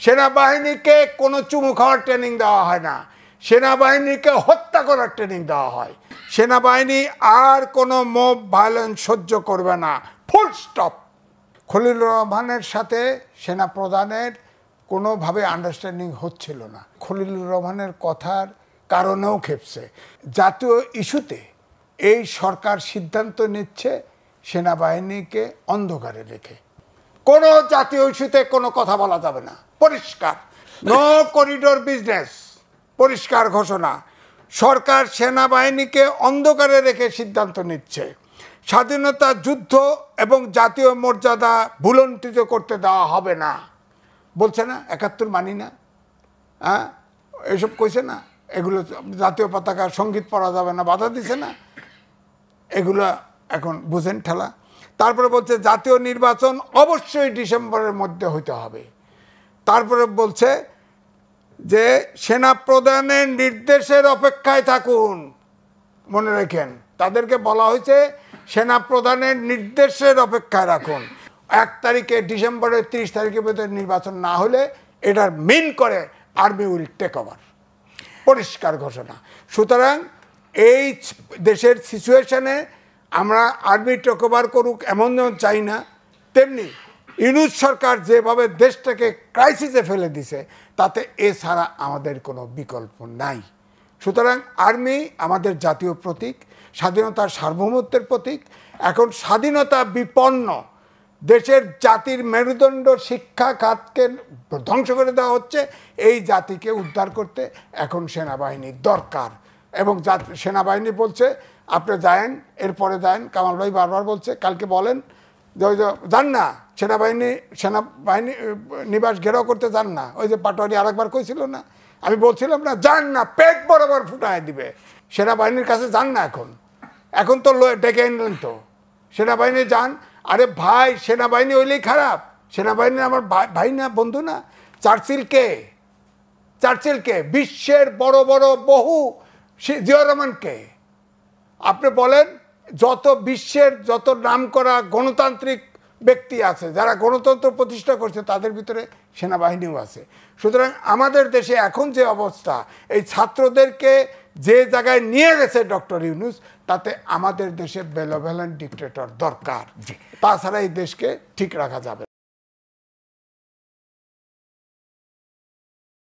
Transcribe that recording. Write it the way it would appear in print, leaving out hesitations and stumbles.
সেনাবাহিনীকে কোনো চুমু খাওয়ার ট্রেনিং দেওয়া হয় না, সেনাবাহিনীকে হত্যা করার ট্রেনিং দেওয়া হয়। সেনাবাহিনী আর কোনো মব ভায়োলেন্স সহ্য করবে না, ফুল স্টপ। খলিলুর রহমানের সাথে সেনাপ্রধানের কোনোভাবে আন্ডারস্ট্যান্ডিং হচ্ছিল না। খলিলুর রহমানের কথার কারণেও খেপছে। জাতীয় ইস্যুতে এই সরকার সিদ্ধান্ত নিচ্ছে সেনাবাহিনীকে অন্ধকারে রেখে। কোনো জাতীয় ইস্যুতে কোনো কথা বলা যাবে না, পরিষ্কার। নো করিডোর বিজনেস, পরিষ্কার ঘোষণা। সরকার সেনাবাহিনীকে অন্ধকারে রেখে সিদ্ধান্ত নিচ্ছে। স্বাধীনতা যুদ্ধ এবং জাতীয় মর্যাদা ভুলণ্ঠিত করতে দেওয়া হবে না। বলছে না ৭১ মানি না, হ্যাঁ এসব কইছে না, এগুলো জাতীয় পতাকা সঙ্গীত পড়া যাবে না, বাধা দিছে না, এগুলো এখন বুঝেন ঠেলা। তারপরে বলছে জাতীয় নির্বাচন অবশ্যই ডিসেম্বরের মধ্যে হইতে হবে। তারপরে বলছে যে সেনাপ্রধানের নির্দেশের অপেক্ষায় থাকুন। মনে রাখেন, তাদেরকে বলা হয়েছে সেনাপ্রধানের নির্দেশের অপেক্ষায় রাখুন। ১ তারিখে ডিসেম্বরের ৩০ তারিখের মধ্যে নির্বাচন না হলে এটার মিন করে আর্মি উইল টেক ওভার, পরিষ্কার ঘোষণা। সুতরাং এই দেশের সিচুয়েশনে আমরা আর্মি টেক ওভার করুক এমন চাই না, তেমনি ইউনূস সরকার যেভাবে দেশটাকে ক্রাইসিসে ফেলে দিছে তাতে এছাড়া আমাদের কোনো বিকল্প নাই। সুতরাং আর্মি আমাদের জাতীয় প্রতীক, স্বাধীনতার সার্বভৌমত্বের প্রতীক। এখন স্বাধীনতা বিপন্ন দেশের জাতির মেরুদণ্ড শিক্ষা খাতকে ধ্বংস করে দেওয়া হচ্ছে। এই জাতিকে উদ্ধার করতে এখন সেনাবাহিনীর দরকার। এবং সেনাবাহিনী বলছে আপনি যায়েন, এরপরে যায়েন। কামাল ভাই বারবার বলছে, কালকে বলেন যে ওই যে যান না সেনাবাহিনী নিবাস ঘেরাও করতে যান না। ওই যে পাটোয়ারি আরেকবার কইছিল না, আমি বলছিলাম না যান না, পেট বরাবর ফুটায় দিবে। সেনাবাহিনীর কাছে যান না, এখন তো ডেকে আনলেন তো, সেনাবাহিনী যান। আরে ভাই, সেনাবাহিনী হইলেই খারাপ? সেনাবাহিনী আমার ভাই না, বন্ধু না? চার্চিলকে বিশ্বের বড় বড় বহু, জিয়াউর রহমানকে আপনি বলেন, যত বিশ্বের যত নামকরা গণতান্ত্রিক ব্যক্তি আছে যারা গণতন্ত্র প্রতিষ্ঠা করছে তাদের ভিতরে সেনাবাহিনীও আছে। সুতরাং আমাদের দেশে এখন যে অবস্থা, এই ছাত্রদেরকে যে জায়গায় নিয়ে গেছে ডক্টর ইউনূস, তাতে আমাদের দেশে বেনেভোলেন্ট ডিক্টেটর দরকার। তাছাড়া এই দেশকে ঠিক রাখা যাবে।